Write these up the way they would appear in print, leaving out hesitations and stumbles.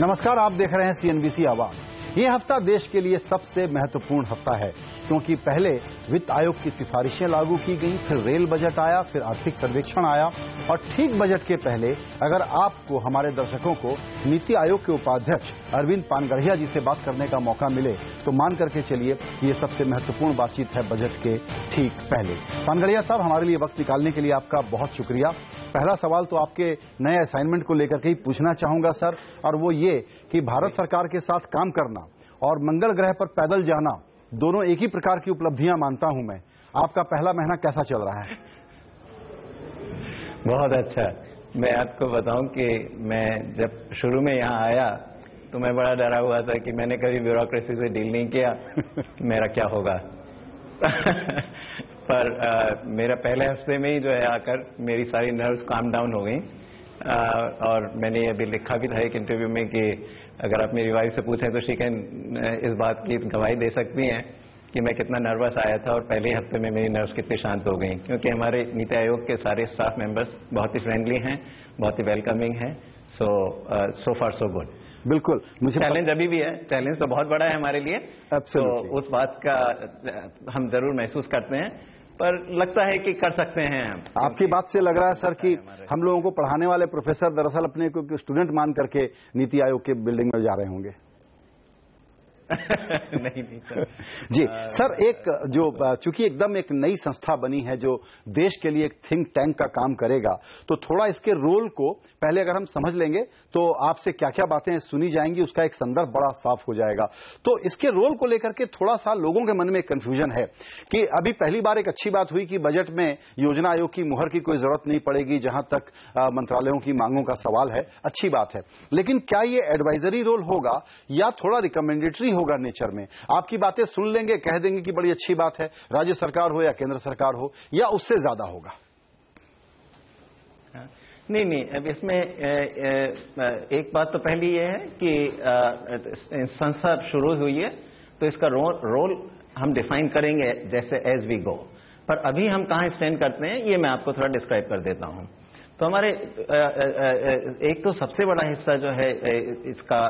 नमस्कार, आप देख रहे हैं सीएनबीसी आवाज। ये हफ्ता देश के लिए सबसे महत्वपूर्ण हफ्ता है क्योंकि पहले वित्त आयोग की सिफारिशें लागू की गईं, फिर रेल बजट आया, फिर आर्थिक सर्वेक्षण आया और ठीक बजट के पहले अगर आपको, हमारे दर्शकों को नीति आयोग के उपाध्यक्ष अरविंद पानगढ़िया जी से बात करने का मौका मिले तो मान करके चलिए कि ये सबसे महत्वपूर्ण बातचीत है बजट के ठीक पहले। पानगढ़िया साहब, हमारे लिए वक्त निकालने के लिए आपका बहुत शुक्रिया। पहला सवाल तो आपके नए असाइनमेंट को लेकर के ही पूछना चाहूंगा सर, और वो ये कि भारत सरकार के साथ काम करना और मंगल ग्रह पर पैदल जाना दोनों एक ही प्रकार की उपलब्धियां मानता हूं मैं। आपका पहला महीना कैसा चल रहा है? बहुत अच्छा। मैं आपको बताऊं कि मैं जब शुरू में यहाँ आया तो मैं बड़ा डरा हुआ था कि मैंने कभी ब्यूरोक्रेसी से डील नहीं किया, मेरा क्या होगा। पर मेरा पहले हफ्ते में ही जो है आकर मेरी सारी नर्व्स काम डाउन हो गई। और मैंने अभी लिखा भी था एक इंटरव्यू में कि अगर आप मेरी वाइफ से पूछें तो शी कैन इस बात की गवाही दे सकती हैं कि मैं कितना नर्वस आया था और पहले हफ्ते में मेरी नर्व्स कितनी शांत हो गई, क्योंकि हमारे नीति आयोग के सारे स्टाफ मेंबर्स बहुत ही फ्रेंडली हैं, बहुत ही वेलकमिंग हैं। सो फार सो गुड। बिल्कुल। मुझे चैलेंज अभी भी है, चैलेंज तो बहुत बड़ा है हमारे लिए, तो उस बात का हम जरूर महसूस करते हैं, पर लगता है कि कर सकते हैं हम। आपकी बात से लग रहा है सर कि हम लोगों को पढ़ाने वाले प्रोफेसर दरअसल अपने को स्टूडेंट मान करके नीति आयोग के बिल्डिंग में जा रहे होंगे। नहीं सर। जी सर, एक जो चूंकि एकदम एक नई संस्था बनी है जो देश के लिए एक थिंक टैंक का काम करेगा, तो थोड़ा इसके रोल को पहले अगर हम समझ लेंगे तो आपसे क्या क्या बातें सुनी जाएंगी, उसका एक संदर्भ बड़ा साफ हो जाएगा। तो इसके रोल को लेकर के थोड़ा सा लोगों के मन में कंफ्यूजन है कि अभी पहली बार एक अच्छी बात हुई कि बजट में योजना आयोग की मुहर की कोई जरूरत नहीं पड़ेगी जहां तक मंत्रालयों की मांगों का सवाल है, अच्छी बात है। लेकिन क्या ये एडवाइजरी रोल होगा या थोड़ा रिकमेंडेटरी होगा नेचर में? आपकी बातें सुन लेंगे, कह देंगे कि बड़ी अच्छी बात है, राज्य सरकार हो या केंद्र सरकार हो, या उससे ज्यादा होगा? नहीं, अब इसमें एक बात तो पहली ये है कि संस्था शुरू हुई है तो इसका रोल हम डिफाइन करेंगे जैसे एज वी गो, पर अभी हम कहाँ स्टैंड करते हैं ये मैं आपको थोड़ा डिस्क्राइब कर देता हूँ। तो हमारे एक तो सबसे बड़ा हिस्सा जो है इसका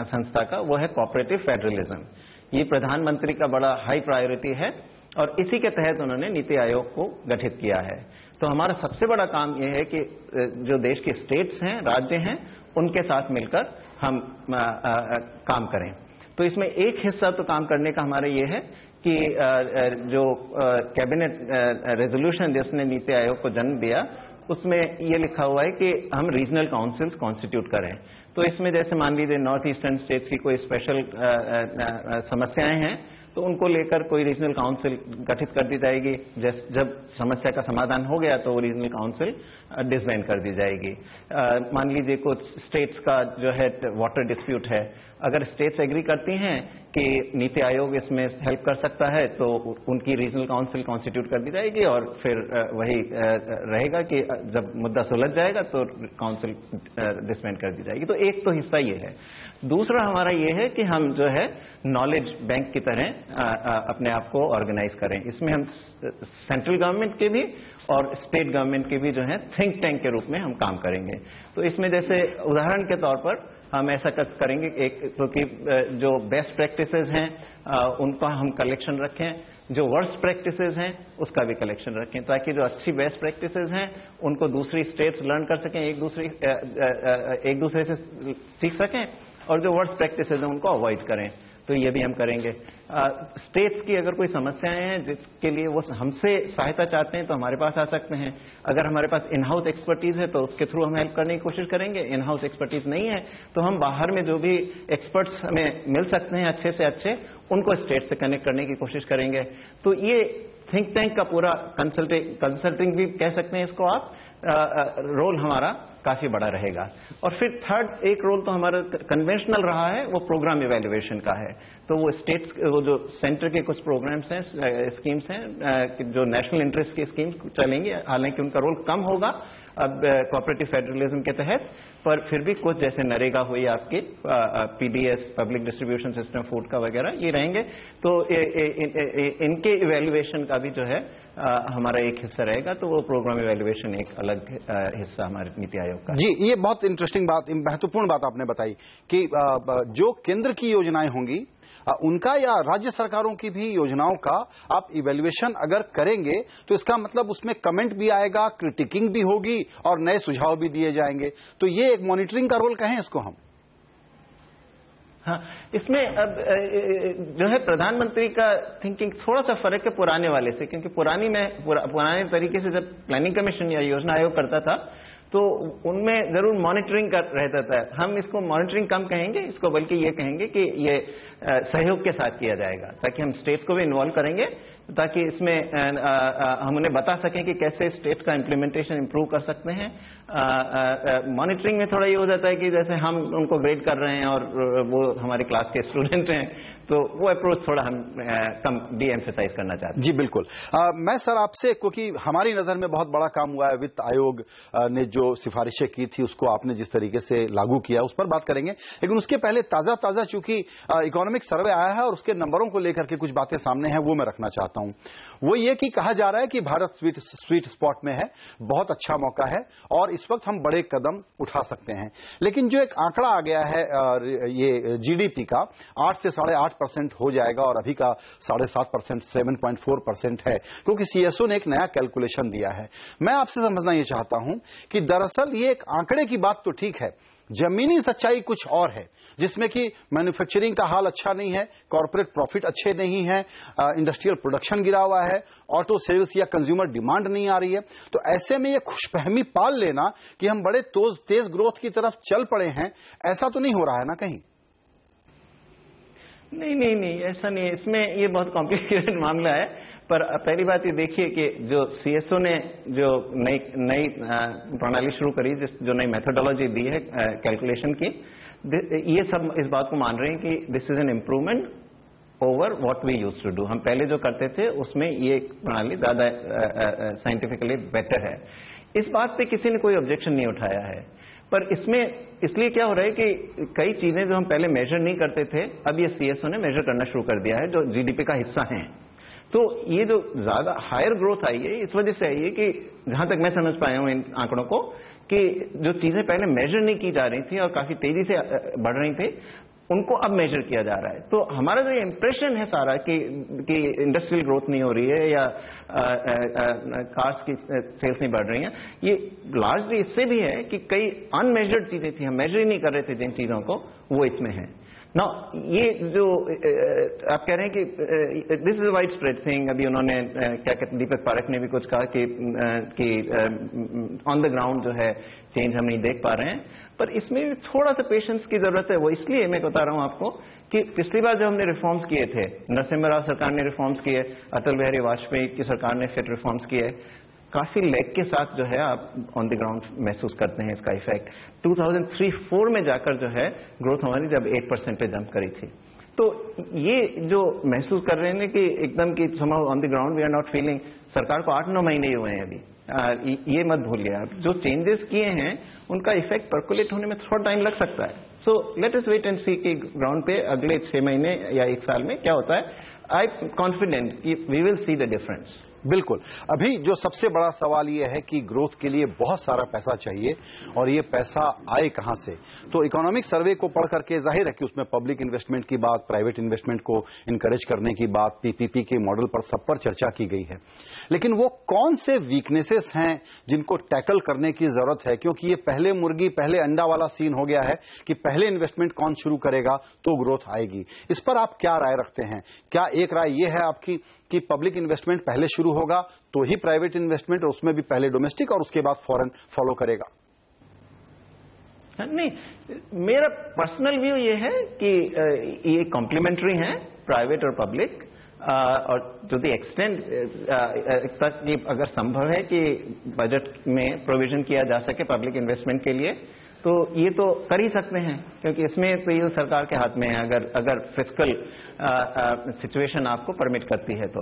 संस्था का वो है कोऑपरेटिव फेडरलिज्म। ये प्रधानमंत्री का बड़ा हाई प्रायोरिटी है और इसी के तहत उन्होंने नीति आयोग को गठित किया है। तो हमारा सबसे बड़ा काम ये है कि जो देश के स्टेट्स हैं, राज्य हैं, उनके साथ मिलकर हम काम करें। तो इसमें एक हिस्सा तो काम करने का हमारा ये है कि जो कैबिनेट रेजोल्यूशन जिसने नीति आयोग को जन्म दिया उसमें ये लिखा हुआ है कि हम रीजनल काउंसिल्स कॉन्स्टिट्यूट करें। तो इसमें जैसे मान लीजिए नॉर्थ ईस्टर्न स्टेट्स की कोई स्पेशल समस्याएं हैं तो उनको लेकर कोई रीजनल काउंसिल गठित कर दी जाएगी। जब समस्या का समाधान हो गया तो वो रीजनल काउंसिल डिसबैंड कर दी जाएगी। मान लीजिए कुछ स्टेट्स का जो है वाटर डिस्प्यूट है, अगर स्टेट्स एग्री करती हैं कि नीति आयोग इसमें हेल्प कर सकता है तो उनकी रीजनल काउंसिल कॉन्स्टिट्यूट कर दी जाएगी और फिर वही रहेगा कि जब मुद्दा सुलझ जाएगा तो काउंसिल डिसबैंड कर दी जाएगी। तो एक तो हिस्सा ये है। दूसरा हमारा ये है कि हम जो है नॉलेज बैंक की तरह अपने आप को ऑर्गेनाइज करें। इसमें हम सेंट्रल गवर्नमेंट के भी और स्टेट गवर्नमेंट के भी जो है थिंक टैंक के रूप में हम काम करेंगे। तो इसमें जैसे उदाहरण के तौर पर हम ऐसा करेंगे, एक तो कि जो बेस्ट प्रैक्टिसेस हैं उनका हम कलेक्शन रखें, जो वर्स्ट प्रैक्टिसेस हैं उसका भी कलेक्शन रखें, ताकि जो अच्छी बेस्ट प्रैक्टिसेस हैं उनको दूसरी स्टेट्स लर्न कर सकें, एक दूसरे से सीख सकें, और जो वर्स्ट प्रैक्टिसेस हैं उनको अवॉइड करें। तो ये भी हम करेंगे। स्टेट्स की अगर कोई समस्याएं हैं जिसके लिए वो हमसे सहायता चाहते हैं तो हमारे पास आ सकते हैं। अगर हमारे पास इन हाउस एक्सपर्टीज है तो उसके थ्रू हम हेल्प करने की कोशिश करेंगे। इन हाउस एक्सपर्टीज नहीं है तो हम बाहर में जो भी एक्सपर्ट्स हमें मिल सकते हैं अच्छे से अच्छे, उनको स्टेट से कनेक्ट करने की कोशिश करेंगे। तो ये थिंक टैंक का पूरा कंसल्टिंग भी कह सकते हैं इसको आप, रोल हमारा काफी बड़ा रहेगा। और फिर थर्ड एक रोल तो हमारा कन्वेंशनल रहा है, वो प्रोग्राम इवैल्यूएशन का है। तो वो स्टेट्स, वो जो सेंटर के कुछ प्रोग्राम्स हैं, स्कीम्स हैं जो नेशनल इंटरेस्ट की स्कीम्स चलेंगी, हालांकि उनका रोल कम होगा अब कोऑपरेटिव फेडरलिज्म के तहत, पर फिर भी कुछ जैसे नरेगा हुई आपके, PDS public distribution system food का वगैरह, ये रहेंगे। तो इनके इवेल्युएशन का भी जो है हमारा एक हिस्सा रहेगा, तो वो प्रोग्राम इवेल्युएशन एक अलग हिस्सा हमारे नीति आयोग का। जी, ये बहुत इंटरेस्टिंग बात, महत्वपूर्ण बात आपने बताई कि जो केंद्र की योजनाएं होंगी उनका या राज्य सरकारों की भी योजनाओं का आप इवैल्यूएशन अगर करेंगे तो इसका मतलब उसमें कमेंट भी आएगा, क्रिटिकिंग भी होगी और नए सुझाव भी दिए जाएंगे। तो ये एक मॉनिटरिंग का रोल कहें इसको हम। हाँ, इसमें अब जो है प्रधानमंत्री का थिंकिंग थोड़ा सा फर्क है पुराने वाले से, क्योंकि पुराने तरीके से जब प्लानिंग कमीशन या योजना आयोग करता था तो उनमें जरूर मॉनिटरिंग का रहता था। हम इसको मॉनिटरिंग कम कहेंगे, इसको बल्कि ये कहेंगे कि ये सहयोग के साथ किया जाएगा, ताकि हम स्टेट्स को भी इन्वॉल्व करेंगे, ताकि इसमें हम उन्हें बता सकें कि कैसे स्टेट का इम्प्लीमेंटेशन इंप्रूव कर सकते हैं। मॉनिटरिंग में थोड़ा ये हो जाता है कि जैसे हम उनको ग्रेड कर रहे हैं और वो हमारे क्लास के स्टूडेंट हैं, तो वो अप्रोच थोड़ा हम कम डी एम्फेसाइज करना चाहते हैं। जी बिल्कुल। मैं सर आपसे, क्योंकि हमारी नजर में बहुत बड़ा काम हुआ है, वित्त आयोग ने जो सिफारिशें की थी उसको आपने जिस तरीके से लागू किया उस पर बात करेंगे, लेकिन उसके पहले ताजा चूंकि इकोनॉमिक सर्वे आया है और उसके नंबरों को लेकर के कुछ बातें सामने हैं, वो मैं रखना चाहता हूं। वो ये कि कहा जा रहा है कि भारत स्वीट स्पॉट में है, बहुत अच्छा मौका है और इस वक्त हम बड़े कदम उठा सकते हैं। लेकिन जो एक आंकड़ा आ गया है ये जीडीपी का 8 से 8.5% हो जाएगा और अभी का 7.5% 7.4% है, क्योंकि सीएसओ ने एक नया कैलकुलेशन दिया है। मैं आपसे समझना यह चाहता हूं कि दरअसल ये एक आंकड़े की बात तो ठीक है, जमीनी सच्चाई कुछ और है, जिसमें कि मैन्युफैक्चरिंग का हाल अच्छा नहीं है, कॉर्पोरेट प्रॉफिट अच्छे नहीं है, इंडस्ट्रियल प्रोडक्शन गिरा हुआ है, ऑटो सेल्स या कंज्यूमर डिमांड नहीं आ रही है। तो ऐसे में ये खुशफहमी पाल लेना कि हम बड़े तेज ग्रोथ की तरफ चल पड़े हैं, ऐसा तो नहीं हो रहा है ना कहीं? नहीं, ऐसा नहीं है। इसमें ये बहुत कॉम्प्लिकेटेड मामला है। पर पहली बात ये देखिए कि जो सीएसओ ने जो नई प्रणाली शुरू करी, जो नई मेथोडोलॉजी दी है कैलकुलेशन की, ये सब इस बात को मान रहे हैं कि this is an improvement over what we used to do. हम पहले जो करते थे उसमें ये प्रणाली ज्यादा साइंटिफिकली बेटर है। इस बात पे किसी ने कोई ऑब्जेक्शन नहीं उठाया है। पर इसमें इसलिए क्या हो रहा है कि कई चीजें जो हम पहले मेजर नहीं करते थे, अब ये सीएसओ ने मेजर करना शुरू कर दिया है, जो जीडीपी का हिस्सा हैं। तो ये जो ज्यादा हायर ग्रोथ आई है, इस वजह से आई है कि जहां तक मैं समझ पाया हूं इन आंकड़ों को, कि जो चीजें पहले मेजर नहीं की जा रही थी और काफी तेजी से बढ़ रही थी, उनको अब मेजर किया जा रहा है। तो हमारा जो इंप्रेशन है सारा कि इंडस्ट्रियल ग्रोथ नहीं हो रही है या कार्स की सेल्स नहीं बढ़ रही हैं, ये लार्जली इससे भी है कि कई अनमेजर्ड चीजें थी, हम मेजर ही नहीं कर रहे थे जिन चीजों को, वो इसमें है ना। ये जो आप कह रहे हैं कि this is wide spread thing, अभी उन्होंने क्या कहते हैं, दीपक पारेख ने भी कुछ कहा कि ऑन द ग्राउंड जो है चेंज हम नहीं देख पा रहे हैं, पर इसमें थोड़ा सा पेशेंस की जरूरत है। वो इसलिए मैं बता रहा हूं आपको कि पिछली बार जब हमने रिफॉर्म्स किए थे, नरसिम्हा राव सरकार ने रिफॉर्म्स किए, अटल बिहारी वाजपेयी की सरकार ने फिर रिफॉर्म्स किए, काफी लैग के साथ जो है आप ऑन द ग्राउंड महसूस करते हैं इसका इफेक्ट। 2003-04 में जाकर जो है ग्रोथ हमारी जब 8% पे जंप करी थी। तो ये जो महसूस कर रहे हैं कि एकदम कि somehow on the ground we are not feeling, सरकार को 8-9 महीने ही हुए हैं अभी, ये मत भूलिए आप। जो चेंजेस किए हैं उनका इफेक्ट पर्कुलेट होने में थोड़ा टाइम लग सकता है। So let us wait and see कि ग्राउंड पे अगले 6 महीने या 1 साल में क्या होता है। आई एम कॉन्फिडेंट कि we will see the difference. बिल्कुल। अभी जो सबसे बड़ा सवाल यह है कि ग्रोथ के लिए बहुत सारा पैसा चाहिए और ये पैसा आए कहां से। तो इकोनॉमिक सर्वे को पढ़ करके जाहिर है कि उसमें पब्लिक इन्वेस्टमेंट की बात, प्राइवेट इन्वेस्टमेंट को इनकरेज करने की बात, पीपीपी के मॉडल पर सब पर चर्चा की गई है। लेकिन वो कौन से वीकनेसेस हैं जिनको टैकल करने की जरूरत है, क्योंकि ये पहले मुर्गी पहले अंडा वाला सीन हो गया है कि पहले इन्वेस्टमेंट कौन शुरू करेगा तो ग्रोथ आएगी। इस पर आप क्या राय रखते हैं? क्या एक राय ये है आपकी कि पब्लिक इन्वेस्टमेंट पहले शुरू होगा तो ही प्राइवेट इन्वेस्टमेंट, और उसमें भी पहले डोमेस्टिक और उसके बाद फॉरेन फॉलो करेगा? नहीं, मेरा पर्सनल व्यू ये है कि ये कॉम्प्लीमेंट्री हैं, प्राइवेट और पब्लिक, और टू द एक्सटेंट तक ये अगर संभव है कि बजट में प्रोविजन किया जा सके पब्लिक इन्वेस्टमेंट के लिए, तो ये तो कर ही सकते हैं, क्योंकि इसमें तो ये सरकार के हाथ में है, अगर फिस्कल सिचुएशन आपको परमिट करती है तो।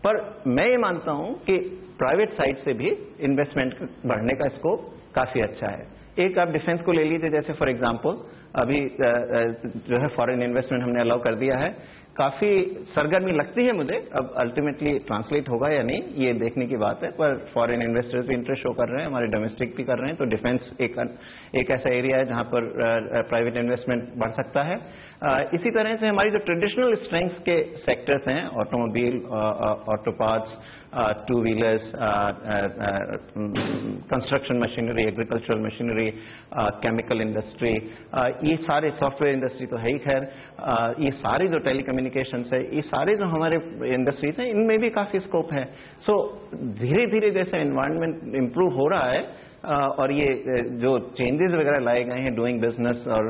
पर मैं ये मानता हूं कि प्राइवेट साइड से भी इन्वेस्टमेंट बढ़ने का स्कोप काफी अच्छा है। एक आप डिफेंस को ले लीजिए, जैसे फॉर एग्जांपल अभी जो है फॉरेन इन्वेस्टमेंट हमने अलाउ कर दिया है, काफी सरगर्मी लगती है मुझे। अब अल्टीमेटली ट्रांसलेट होगा या नहीं ये देखने की बात है, पर फॉरेन इन्वेस्टर्स भी इंटरेस्ट शो कर रहे हैं, हमारे डोमेस्टिक भी कर रहे हैं। तो डिफेंस एक ऐसा एरिया है जहां पर प्राइवेट इन्वेस्टमेंट बढ़ सकता है। इसी तरह से हमारी जो ट्रेडिशनल स्ट्रेंथ्स के सेक्टर्स हैं, automobile, auto parts, two wheelers, construction machinery, agricultural machinery, chemical industry, ये सारे, सॉफ्टवेयर इंडस्ट्री तो है ही खैर, ये सारे जो टेलीकम्युनिकेशंस है, ये सारे जो हमारे इंडस्ट्रीज हैं, इनमें भी काफी स्कोप है। सो धीरे धीरे जैसे एनवायरनमेंट इंप्रूव हो रहा है और ये जो चेंजेस वगैरह लाए गए हैं डूइंग बिजनेस और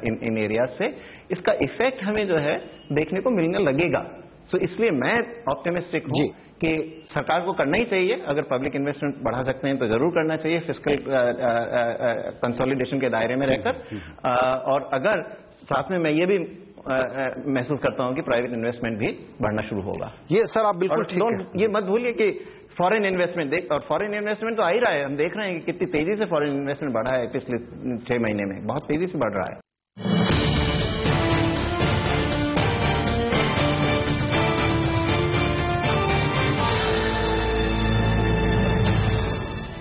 इन एरियाज से, इसका इफेक्ट हमें जो है देखने को मिलने लगेगा। सो इसलिए मैं ऑप्टिमिस्टिक हूं कि सरकार को करना ही चाहिए। अगर पब्लिक इन्वेस्टमेंट बढ़ा सकते हैं तो जरूर करना चाहिए फिस्कल कंसोलिडेशन के दायरे में रहकर। और अगर साथ में मैं ये भी महसूस करता हूं कि प्राइवेट इन्वेस्टमेंट भी बढ़ना शुरू होगा। ये सर आप बिल्कुल ठीक है। ये मत भूलिए कि फॉरेन इन्वेस्टमेंट और फॉरेन इन्वेस्टमेंट तो आ ही रहा है। हम देख रहे हैं कि कितनी तेजी से फॉरेन इन्वेस्टमेंट बढ़ा है पिछले 6 महीने में, बहुत तेजी से बढ़ रहा है।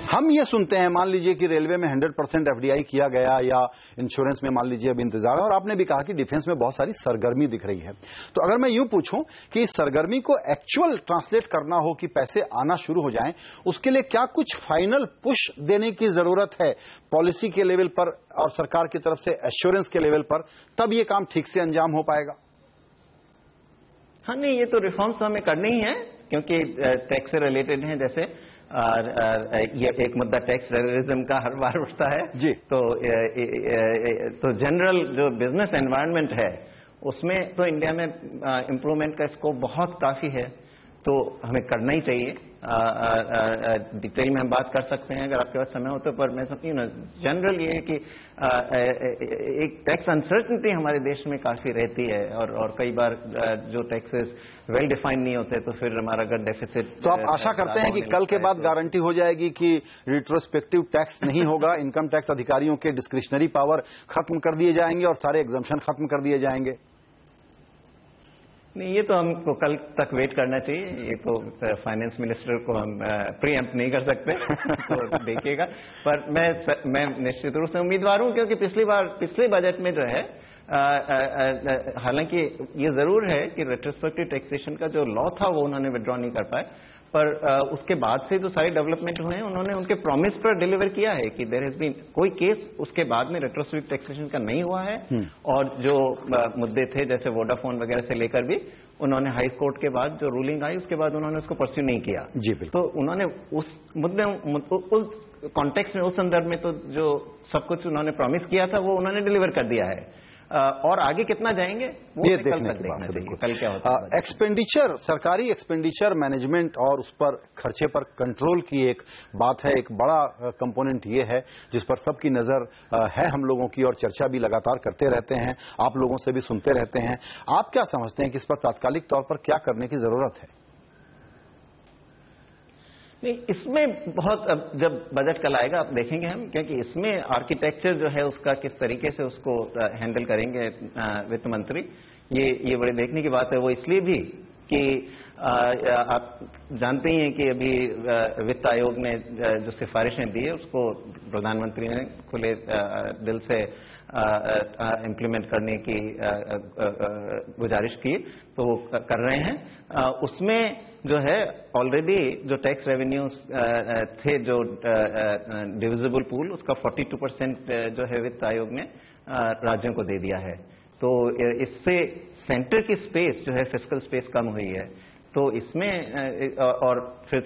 हम ये सुनते हैं, मान लीजिए कि रेलवे में 100% एफडीआई किया गया, या इंश्योरेंस में मान लीजिए अभी इंतजार है, और आपने भी कहा कि डिफेंस में बहुत सारी सरगर्मी दिख रही है। तो अगर मैं यूं पूछूं कि इस सरगर्मी को एक्चुअल ट्रांसलेट करना हो कि पैसे आना शुरू हो जाएं, उसके लिए क्या कुछ फाइनल पुश देने की जरूरत है पॉलिसी के लेवल पर और सरकार की तरफ से एश्योरेंस के लेवल पर, तब ये काम ठीक से अंजाम हो पाएगा? हाँ, नहीं, ये तो रिफॉर्म्स तो हमें करनी ही है, क्योंकि टैक्स से रिलेटेड है। जैसे ये एक मुद्दा टैक्स टेररिज्म का हर बार उठता है जी। तो जनरल जो बिजनेस एनवायरनमेंट है उसमें तो इंडिया में इम्प्रूवमेंट का स्कोप बहुत काफी है, तो हमें करना ही चाहिए। डिटेल में हम बात कर सकते हैं अगर आपके पास समय हो तो, पर मैं समझती हूँ जनरल ये है कि एक टैक्स अनसर्टनिटी हमारे देश में काफी रहती है, और कई बार जो टैक्सेस वेल डिफाइंड नहीं होते तो फिर हमारा अगर डेफिसिट। तो आप आशा करते हैं कि कल के बाद गारंटी हो जाएगी कि रिट्रोस्पेक्टिव टैक्स नहीं होगा, इनकम टैक्स अधिकारियों के डिस्क्रिशनरी पावर खत्म कर दिए जाएंगे और सारे एग्जम्पशन खत्म कर दिए जाएंगे? नहीं, ये तो हमको कल तक वेट करना चाहिए। ये तो फाइनेंस मिनिस्टर को हम प्रीएम्प्ट नहीं कर सकते तो देखिएगा। पर मैं निश्चित रूप से उम्मीदवार हूं, क्योंकि पिछले बजट में जो है हालांकि ये जरूर है कि रेट्रोस्पेक्टिव टैक्सेशन का जो लॉ था वो उन्होंने विड्रॉ नहीं कर पाए, पर उसके बाद से जो सारे डेवलपमेंट हुए हैं उन्होंने उनके प्रॉमिस पर डिलीवर किया है कि देयर हैज बीन कोई केस उसके बाद में रेट्रोस्पेक्टिव टैक्सेशन का नहीं हुआ है। और जो मुद्दे थे जैसे वोडाफोन वगैरह से लेकर भी उन्होंने हाई कोर्ट के बाद जो रूलिंग आई उसके बाद उन्होंने उसको परस्यू नहीं किया। जी बिल्कुल। तो उन्होंने उस मुद्दे उस कॉन्टेक्स्ट में, उस संदर्भ में तो जो सब कुछ उन्होंने प्रॉमिस किया था वो उन्होंने डिलीवर कर दिया है। और आगे कितना जाएंगे वो ये कल देखने तक की देखना बात है। चाहिए कल क्या होता है। एक्सपेंडिचर, सरकारी एक्सपेंडिचर मैनेजमेंट और उस पर खर्चे पर कंट्रोल की एक बात है, एक बड़ा कंपोनेंट ये है जिस पर सबकी नजर है हम लोगों की, और चर्चा भी लगातार करते रहते हैं, आप लोगों से भी सुनते रहते हैं। आप क्या समझते हैं कि इस पर तात्कालिक तौर पर क्या करने की जरूरत है? नहीं, इसमें बहुत, अब जब बजट कल आएगा आप देखेंगे हम, क्योंकि इसमें आर्किटेक्चर जो है उसका किस तरीके से उसको हैंडल करेंगे वित्त मंत्री, ये बड़े देखने की बात है। वो इसलिए भी कि आप जानते ही हैं कि अभी वित्त आयोग ने जो सिफारिशें दी है उसको प्रधानमंत्री ने खुले दिल से इम्प्लीमेंट करने की गुजारिश की, तो वो कर रहे हैं। उसमें जो है ऑलरेडी जो टैक्स रेवेन्यूज थे जो डिविजिबल पूल, उसका 42% जो है वित्त आयोग ने राज्यों को दे दिया है। तो इससे सेंटर की स्पेस जो है फिस्कल स्पेस कम हुई है। तो इसमें और फिर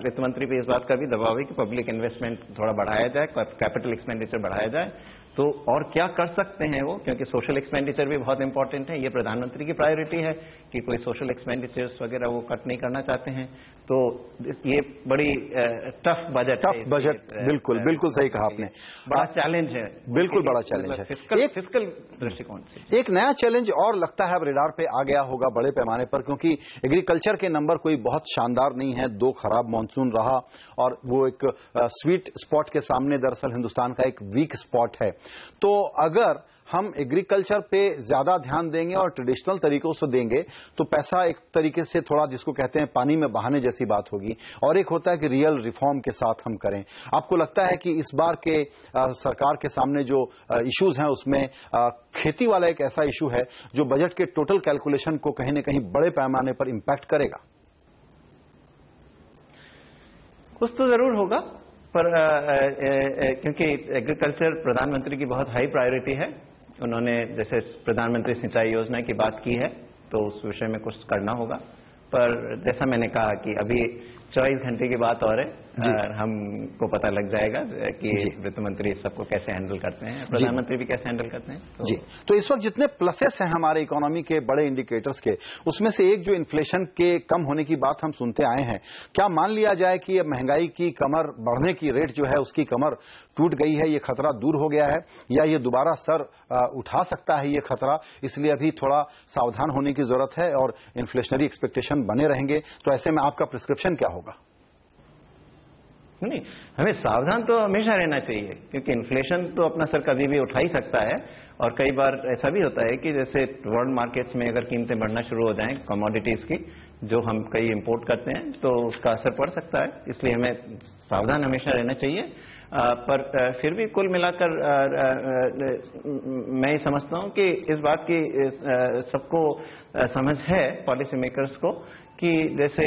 वित्त मंत्री पे इस बात का भी दबाव है कि पब्लिक इन्वेस्टमेंट थोड़ा बढ़ाया जाए, कैपिटल एक्सपेंडिचर बढ़ाया जाए। तो और क्या कर सकते हैं वो, क्योंकि सोशल एक्सपेंडिचर भी बहुत इंपॉर्टेंट है। ये प्रधानमंत्री की प्रायोरिटी है कि कोई सोशल एक्सपेंडिचर्स वगैरह वो कट नहीं करना चाहते हैं। तो ये बड़ी टफ बजट बिल्कुल बिल्कुल सही कहा आपने, बड़ा चैलेंज है, बिल्कुल बड़ा चैलेंज है। फिस्कल दृष्टिकोण से एक नया चैलेंज और लगता है अब रेडार पे आ गया होगा बड़े पैमाने पर, क्योंकि एग्रीकल्चर के नंबर कोई बहुत शानदार नहीं है। 2 खराब मॉनसून रहा और वो एक स्वीट स्पॉट के सामने दरअसल हिंदुस्तान का एक वीक स्पॉट है। तो अगर हम एग्रीकल्चर पे ज्यादा ध्यान देंगे और ट्रेडिशनल तरीकों से देंगे तो पैसा एक तरीके से थोड़ा जिसको कहते हैं पानी में बहाने जैसी बात होगी, और एक होता है कि रियल रिफॉर्म के साथ हम करें। आपको लगता है कि इस बार के सरकार के सामने जो इश्यूज हैं उसमें खेती वाला एक ऐसा इशू है जो बजट के टोटल कैलकुलेशन को कहीं न कहीं बड़े पैमाने पर इंपैक्ट करेगा? कुछ तो जरूर होगा, पर क्योंकि एग्रीकल्चर प्रधानमंत्री की बहुत हाई प्रायोरिटी है। उन्होंने जैसे प्रधानमंत्री सिंचाई योजना की बात की है तो उस विषय में कुछ करना होगा, पर जैसा मैंने कहा कि अभी 24 घंटे की बात और है, हमको पता लग जाएगा कि वित्त मंत्री सबको कैसे हैंडल करते हैं, प्रधानमंत्री भी कैसे हैंडल करते हैं। जी, तो इस वक्त जितने प्लसेस हैं हमारे इकोनॉमी के बड़े इंडिकेटर्स के, उसमें से एक जो इन्फ्लेशन के कम होने की बात हम सुनते आए हैं, क्या मान लिया जाए कि महंगाई की कमर बढ़ने की रेट जो है उसकी कमर टूट गई है, ये खतरा दूर हो गया है, या ये दोबारा सर उठा सकता है ये खतरा, इसलिए अभी थोड़ा सावधान होने की जरूरत है और इन्फ्लेशनरी एक्सपेक्टेशन बने रहेंगे? तो ऐसे में आपका प्रिस्क्रिप्शन क्या होगा? नहीं, हमें सावधान तो हमेशा रहना चाहिए, क्योंकि इन्फ्लेशन तो अपना सर कभी भी उठा ही सकता है। और कई बार ऐसा भी होता है कि जैसे वर्ल्ड मार्केट्स में अगर कीमतें बढ़ना शुरू हो जाएं कमोडिटीज की, जो हम कई इंपोर्ट करते हैं, तो उसका असर पड़ सकता है। इसलिए हमें सावधान हमेशा रहना चाहिए। पर फिर भी कुल मिलाकर मैं ये समझता हूं कि इस बात की सबको समझ है पॉलिसी मेकर्स को कि जैसे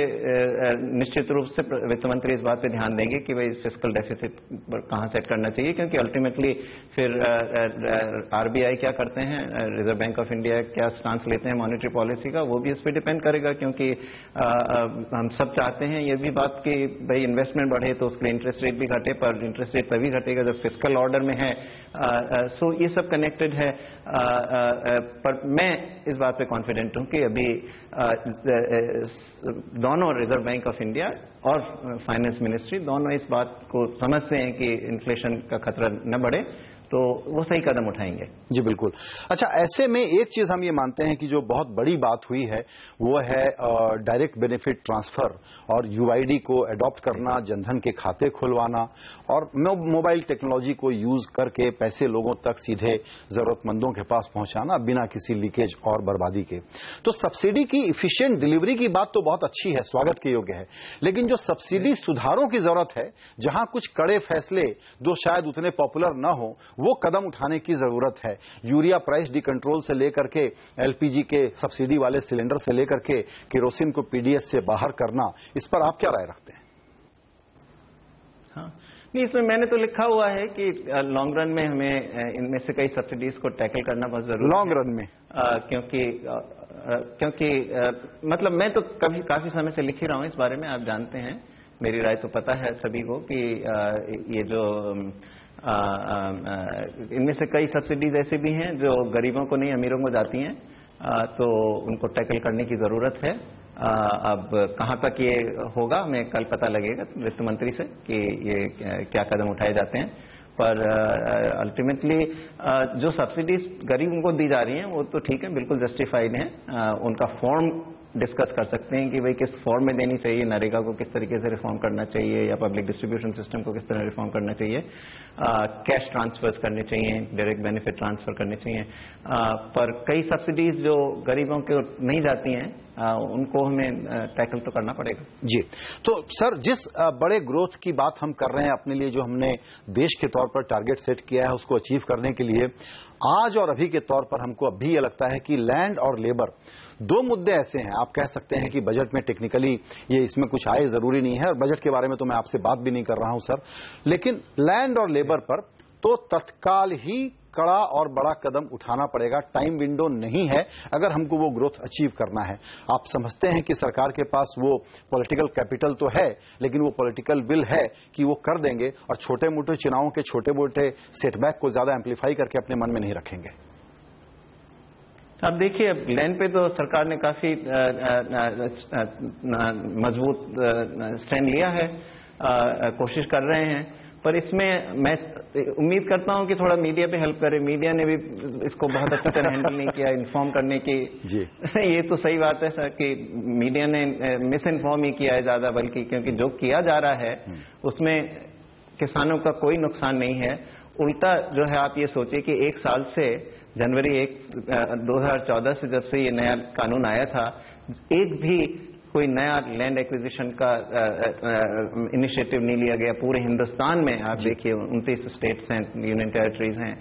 निश्चित रूप से वित्त मंत्री इस बात पे ध्यान देंगे कि भाई फिस्कल डेफिसिट कहां सेट करना चाहिए, क्योंकि अल्टीमेटली फिर आरबीआई क्या करते हैं, रिजर्व बैंक ऑफ इंडिया क्या स्टांस लेते हैं मॉनेटरी पॉलिसी का, वो भी इस पे डिपेंड करेगा। क्योंकि हम सब चाहते हैं ये भी बात कि भाई इन्वेस्टमेंट बढ़े तो उसके लिए इंटरेस्ट रेट भी घटे, पर इंटरेस्ट रेट तभी घटेगा जब फिस्कल ऑर्डर में है। सो ये सब कनेक्टेड है। पर मैं इस बात पे कॉन्फिडेंट हूं कि अभी दोनों रिजर्व बैंक ऑफ इंडिया और फाइनेंस मिनिस्ट्री दोनों इस बात को समझते हैं कि इन्फ्लेशन का खतरा न बढ़े, तो वो सही कदम उठाएंगे। जी बिल्कुल। अच्छा, ऐसे में एक चीज हम ये मानते हैं कि जो बहुत बड़ी बात हुई है वो है डायरेक्ट बेनिफिट ट्रांसफर और यूआईडी को अडॉप्ट करना, जनधन के खाते खुलवाना और मोबाइल टेक्नोलॉजी को यूज करके पैसे लोगों तक सीधे जरूरतमंदों के पास पहुंचाना बिना किसी लीकेज और बर्बादी के। तो सब्सिडी की इफिशिएंट डिलीवरी की बात तो बहुत अच्छी है, स्वागत के योग्य है, लेकिन जो सब्सिडी सुधारों की जरूरत है, जहां कुछ कड़े फैसले जो शायद उतने पॉपुलर न हो, वो कदम उठाने की जरूरत है। यूरिया प्राइस डी कंट्रोल से लेकर के एलपीजी के सब्सिडी वाले सिलेंडर से लेकर के केरोसिन को पीडीएस से बाहर करना, इस पर आप क्या राय रखते हैं? हाँ, नहीं, इसमें मैंने तो लिखा हुआ है कि लॉन्ग रन में हमें इनमें से कई सब्सिडीज को टैकल करना बहुत जरूरी है। लॉन्ग रन में क्योंकि मतलब मैं तो काफी समय से लिख ही रहा हूं इस बारे में, आप जानते हैं, मेरी राय तो पता है सभी को कि ये जो इनमें से कई सब्सिडीज ऐसे भी हैं जो गरीबों को नहीं अमीरों को जाती हैं, तो उनको टैकल करने की जरूरत है। अब कहां तक ये होगा हमें कल पता लगेगा वित्त मंत्री से कि ये क्या कदम उठाए जाते हैं। पर अल्टीमेटली जो सब्सिडीज गरीबों को दी जा रही हैं वो तो ठीक है, बिल्कुल जस्टिफाइड हैं। उनका फॉर्म डिस्कस कर सकते हैं कि भाई किस फॉर्म में देनी चाहिए, नरेगा को किस तरीके से रिफॉर्म करना चाहिए या पब्लिक डिस्ट्रीब्यूशन सिस्टम को किस तरह रिफॉर्म करना चाहिए, कैश ट्रांसफर्स करने चाहिए, डायरेक्ट बेनिफिट ट्रांसफर करने चाहिए। पर कई सब्सिडीज जो गरीबों को नहीं जाती हैं उनको हमें टैकल तो करना पड़ेगा। जी, तो सर जिस बड़े ग्रोथ की बात हम कर रहे हैं अपने लिए, जो हमने देश के तौर पर टारगेट सेट किया है, उसको अचीव करने के लिए आज और अभी के तौर पर हमको अभी ये लगता है कि लैंड और लेबर दो मुद्दे ऐसे हैं, आप कह सकते हैं कि बजट में टेक्निकली ये इसमें कुछ आए जरूरी नहीं है, और बजट के बारे में तो मैं आपसे बात भी नहीं कर रहा हूं सर, लेकिन लैंड और लेबर पर तो तत्काल ही कड़ा और बड़ा कदम उठाना पड़ेगा। टाइम विंडो नहीं है अगर हमको वो ग्रोथ अचीव करना है। आप समझते हैं कि सरकार के पास वो पॉलिटिकल कैपिटल तो है, लेकिन वो पॉलिटिकल विल है कि वो कर देंगे और छोटे मोटे चुनावों के छोटे मोटे सेटबैक को ज्यादा एम्पलीफाई करके अपने मन में नहीं रखेंगे। अब देखिए, अब लैंड पे तो सरकार ने काफी मजबूत स्टैंड लिया है, कोशिश कर रहे हैं, पर इसमें मैं उम्मीद करता हूं कि थोड़ा मीडिया पे हेल्प करे। मीडिया ने भी इसको बहुत अच्छी तरह हैंडल नहीं किया इन्फॉर्म करने की। जी ये तो सही बात है सर कि मीडिया ने मिस इन्फॉर्म ही किया है ज्यादा, बल्कि क्योंकि जो किया जा रहा है उसमें किसानों का कोई नुकसान नहीं है। उल्टा जो है, आप ये सोचिए कि एक साल से जनवरी 2014 से जब से ये नया कानून आया था, एक भी कोई नया लैंड एक्विजिशन का इनिशिएटिव नहीं लिया गया पूरे हिंदुस्तान में। आप देखिए 29 स्टेट्स हैं, यूनियन टेरिटरीज हैं।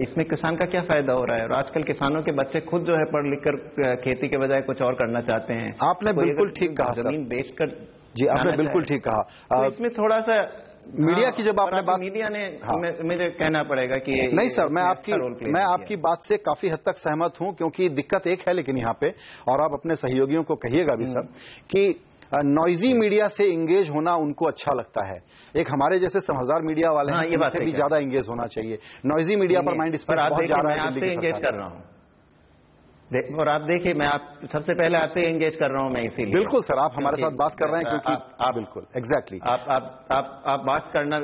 इसमें किसान का क्या फायदा हो रहा है? और आजकल किसानों के बच्चे खुद जो है पढ़ लिख कर खेती के बजाय कुछ और करना चाहते हैं। आपने बिल्कुल ठीक कहा, जमीन बेचकर। जी आपने बिल्कुल ठीक कहा। तो इसमें थोड़ा सा मीडिया की जब आपने बात, मीडिया ने मुझे कहना पड़ेगा कि नहीं सर, मैं आपकी बात से काफी हद तक सहमत हूं, क्योंकि दिक्कत एक है लेकिन यहाँ पे, और आप अपने सहयोगियों को कहिएगा भी सर, कि नॉइजी मीडिया से इंगेज होना उनको अच्छा लगता है। एक हमारे जैसे समझदार मीडिया वाले हैं, इनसे भी ज्यादा इंगेज होना चाहिए। नॉइजी मीडिया पर माइंड स्पेस बहुत ज्यादा है। मैं आपसे इंगेज कर रहा हूँ, और आप देखिए, मैं सबसे पहले आपसे एंगेज कर रहा हूं मैं, इसीलिए। बिल्कुल सर, आप हमारे साथ बात कर रहे हैं क्योंकि आप बिल्कुल एग्जैक्टली आप बात करना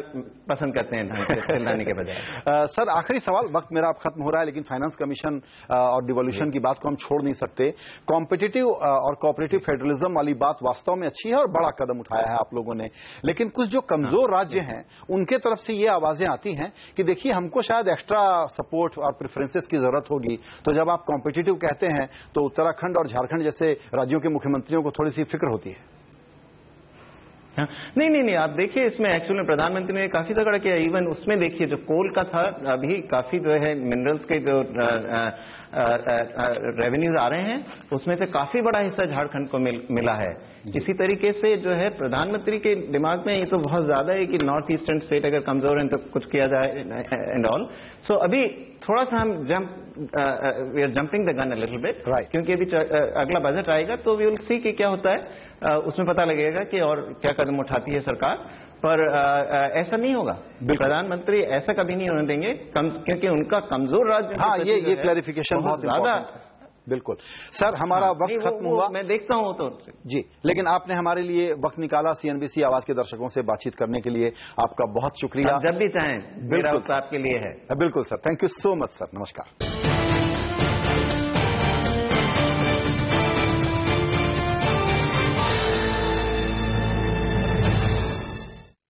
पसंद करते हैं ढंग से चिल्लाने के बजाय। सर आखिरी सवाल, वक्त मेरा अब खत्म हो रहा है, लेकिन फाइनेंस कमीशन और डिवोल्यूशन की बात को हम छोड़ नहीं सकते। कॉम्पिटिटिव और कोऑपरेटिव फेडरलिज्म वाली बात वास्तव में अच्छी है और बड़ा कदम उठाया है आप लोगों ने, लेकिन कुछ जो कमजोर राज्य हैं उनके तरफ से ये आवाजें आती हैं कि देखिए हमको शायद एक्स्ट्रा सपोर्ट और प्रेफरेंसेस की जरूरत होगी। तो जब आप कॉम्पिटिटिव कहते हैं तो उत्तराखंड और झारखंड जैसे राज्यों के मुख्यमंत्रियों को थोड़ी सी फिक्र होती है। नहीं, आप देखिए, इसमें एक्चुअली प्रधानमंत्री ने काफी तगड़ा किया। इवन उसमें देखिए जो कोल का था, अभी काफी जो है मिनरल्स के जो रेवेन्यूज आ रहे हैं उसमें से काफी बड़ा हिस्सा झारखंड को मिला है। इसी तरीके से जो है प्रधानमंत्री के दिमाग में ये तो बहुत ज्यादा है कि नॉर्थ ईस्टर्न स्टेट अगर कमजोर है तो कुछ किया जाए एंड ऑल। सो अभी थोड़ा सा हम we are jumping the gun a little bit, क्योंकि अभी अगला बजट आएगा तो वी विल सी कि क्या होता है, उसमें पता लगेगा कि और क्या कदम उठाती है सरकार। पर ऐसा नहीं होगा, प्रधानमंत्री ऐसा कभी नहीं होने देंगे, क्योंकि उनका कमजोर राज्य। हाँ, ये क्लैरिफिकेशन बहुत ज्यादा। बिल्कुल सर, हमारा वक्त खत्म हुआ। मैं देखता हूं तो जी, लेकिन आपने हमारे लिए वक्त निकाला सीएनबीसी आवाज के दर्शकों से बातचीत करने के लिए, आपका बहुत शुक्रिया। जब भी चाहें, मेरा वक्त आपके लिए है। बिल्कुल sir, thank you so much sir, नमस्कार।